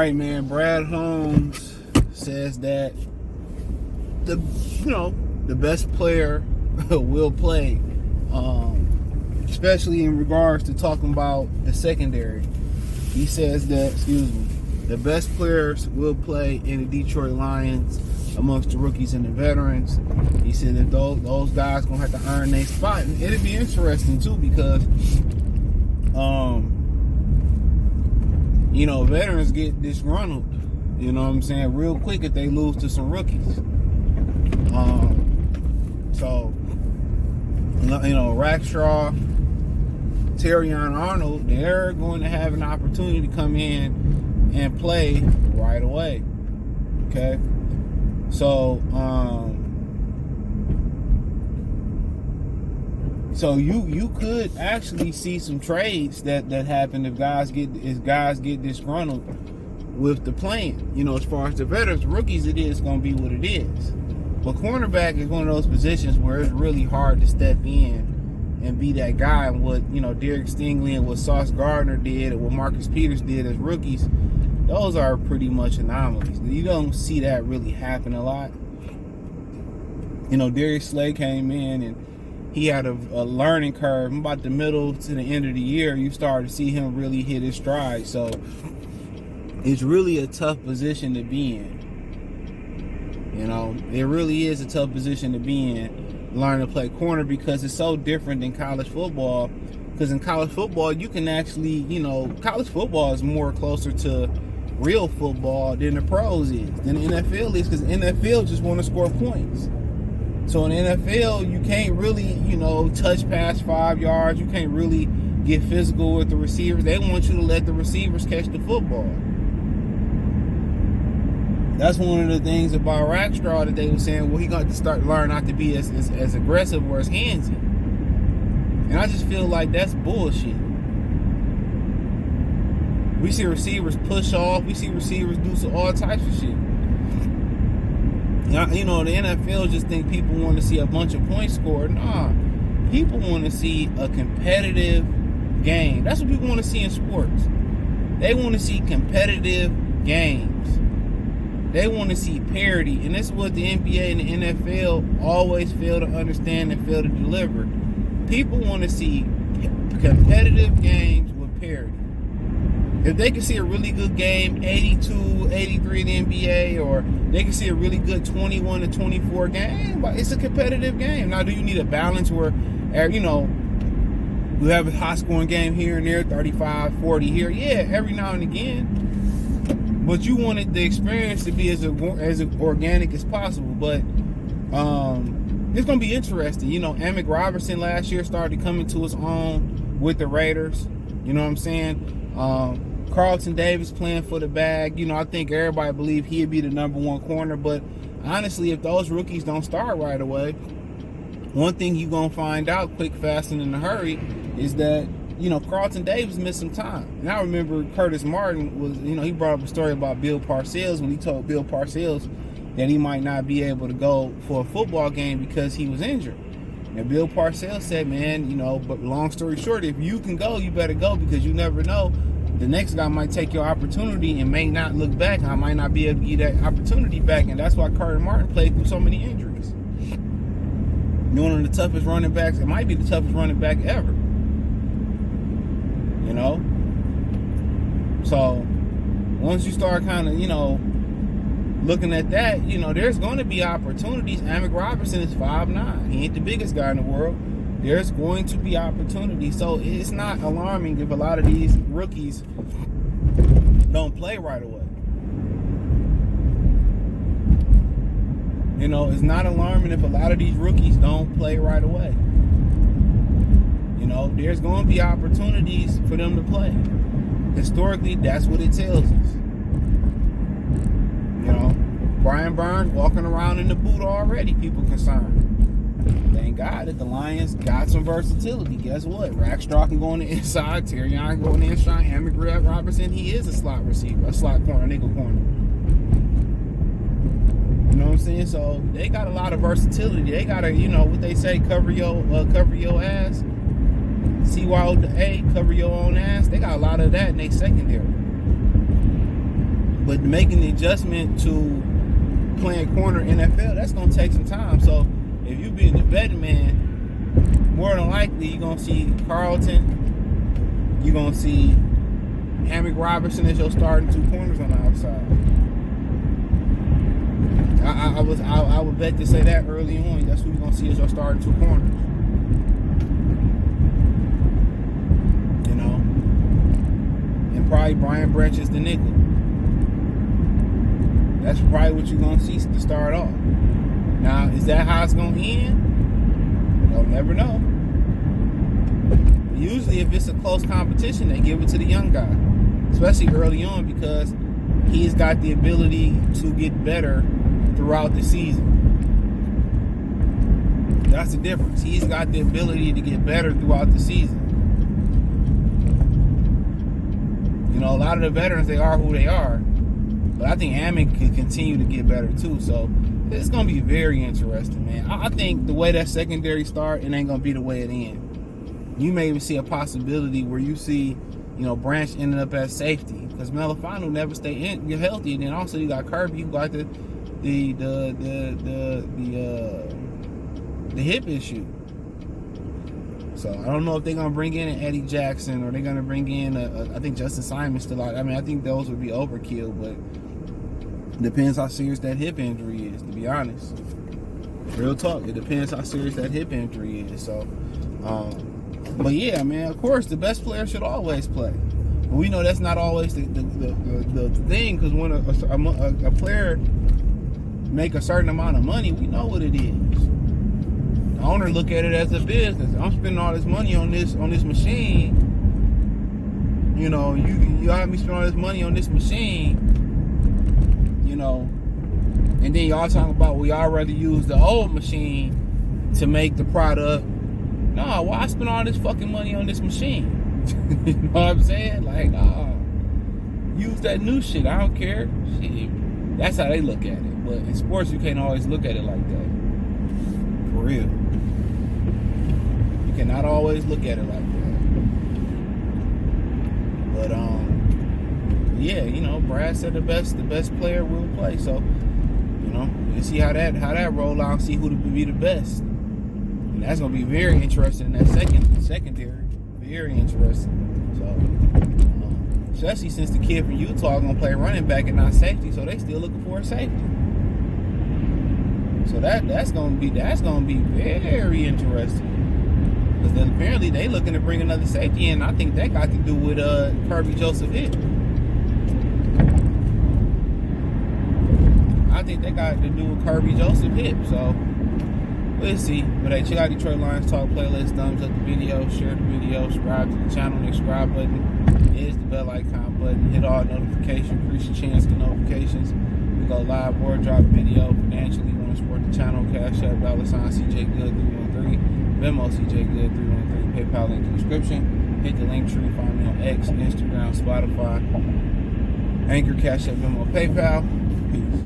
right, man. Brad Holmes says that the best player will play, especially in regards to talking about the secondary. He says that, the best players will play in the Detroit Lions amongst the rookies and the veterans. He said that those guys gonna have to earn their spot, and it'll be interesting too because veterans get disgruntled, you know what I'm saying, real quick if they lose to some rookies. Rackstraw, Terrion Arnold, they're going to have an opportunity to come in and play right away. Okay? So you could actually see some trades that happen if guys get disgruntled with the playing. As far as the veterans, rookies, it is going to be what it is. But cornerback is one of those positions where it's really hard to step in and be that guy. And what Derek Stingley and what Sauce Gardner did and what Marcus Peters did as rookies, those are pretty much anomalies. You don't see that really happen a lot. Darius Slay came in and he had a learning curve. About the middle to the end of the year, you started to see him really hit his stride. So it's really a tough position to be in. It really is a tough position to be in, learning to play corner, because it's so different than college football. Because in college football, you can actually, college football is more closer to real football than the pros is, than the NFL is, because the NFL just want to score points. So in the NFL, you can't really, touch past 5 yards. You can't really get physical with the receivers. They want you to let the receivers catch the football. That's one of the things about Rackstraw that they were saying, well, he got to start learn not to be as aggressive or as handsy. And I just feel like that's bullshit. We see receivers push off. We see receivers do all types of shit. The NFL just think people want to see a bunch of points scored. Nah, people want to see a competitive game. That's what people want to see in sports. They want to see competitive games. They want to see parity, and this is what the NBA and the NFL always fail to understand and fail to deliver. People want to see competitive games with parity. If they can see a really good game, 82, 83 in the NBA, or they can see a really good 21 to 24 game, it's a competitive game. Now, do you need a balance where, you have a high-scoring game here and there, 35, 40 here? Yeah, every now and again. But you wanted the experience to be as organic as possible. But it's going to be interesting. Amick Robertson last year started coming to his own with the Raiders. You know what I'm saying? Carlton Davis playing for the bag. I think everybody believed he'd be the number one corner. But honestly, if those rookies don't start right away, one thing you're going to find out quick, fast, and in a hurry is that Carlton Davis missed some time. And I remember Curtis Martin was, he brought up a story about Bill Parcells when he told Bill Parcells that he might not be able to go for a football game because he was injured. And Bill Parcells said, man, but long story short, if you can go, you better go, because you never know. The next guy might take your opportunity and may not look back. I might not be able to get that opportunity back. And that's why Curtis Martin played through so many injuries. One of the toughest running backs, it might be the toughest running back ever. So once you start kind of, looking at that, there's going to be opportunities. Amick Robertson is 5'9". He ain't the biggest guy in the world. There's going to be opportunities. So it's not alarming if a lot of these rookies don't play right away. It's not alarming if a lot of these rookies don't play right away. There's going to be opportunities for them to play. Historically, that's what it tells us. Brian Burns walking around in the boot already, people concerned. Thank God that the Lions got some versatility. Guess what? Rackstraw can go on the inside. Terrion can go on the inside. Amick Robertson, he is a slot receiver, a slot corner, nickel corner. You know what I'm saying? So they got a lot of versatility. They got to, what they say, cover your ass. CYO, cover your own ass. They got a lot of that in their secondary. But making the adjustment to playing corner NFL, that's gonna take some time. So if you being the betting man, more than likely you're gonna see Carlton, you're gonna see Hammock Robertson as your starting two corners on the outside. I would bet to say that early on. That's who you're gonna see as your starting two corners. You know, and probably Brian Branch is the nickel. That's probably what you're gonna see to start off. Now, is that how it's gonna end? You'll never know. Usually, if it's a close competition, they give it to the young guy, especially early on, because he's got the ability to get better throughout the season. That's the difference. He's got the ability to get better throughout the season. You know, a lot of the veterans, they are who they are. But I think Hammock can continue to get better too. So it's going to be very interesting, man. I think the way that secondary start, it ain't going to be the way it ends. You may even see a possibility where you see, you know, Branch ending up as safety, because Melifano never stay healthy. And then also you got Kirby, who got the hip issue. So I don't know if they're gonna bring in an Eddie Jackson, or they're gonna bring in I think Justin Simon's still out. I mean, I think those would be overkill, but depends how serious that hip injury is, to be honest. Real talk, it depends how serious that hip injury is. So but yeah, man, of course the best player should always play. But we know that's not always the thing, because when a player make a certain amount of money, we know what it is. The owner look at it as a business. I'm spending all this money on this machine. You know, you have me spend all this money on this machine. You know, and then y'all talking about we all rather use the old machine to make the product. No, why spend all this fucking money on this machine? You know what I'm saying? Like, nah, use that new shit. I don't care. Shit. That's how they look at it. But in sports, you can't always look at it like that. For real. You cannot always look at it like that. But yeah, you know, Brad said the best player will play. So, you know, we'll see how that roll out. See who to be the best. And that's gonna be very interesting in that secondary. Very interesting. So, especially since the kid from Utah gonna play running back and not safety, so they still looking for a safety. So that's gonna be very interesting. Because then apparently they looking to bring another safety in. I think that got to do with Kirby Joseph hip. I think they got to do with Kirby Joseph hip. So we'll see. But hey, check out Detroit Lions Talk playlist. Thumbs up the video, share the video, subscribe to the channel. The subscribe button is the bell icon button. Hit all notifications, increase your chance to get notifications. We go live or drop video financially. You want to support the channel? Cash App, $CJ Good313, Venmo CJ Good313, PayPal link in the description. Hit the link tree. Find me on X, Instagram, Spotify, Anchor, Cash App, Venmo, PayPal. Peace.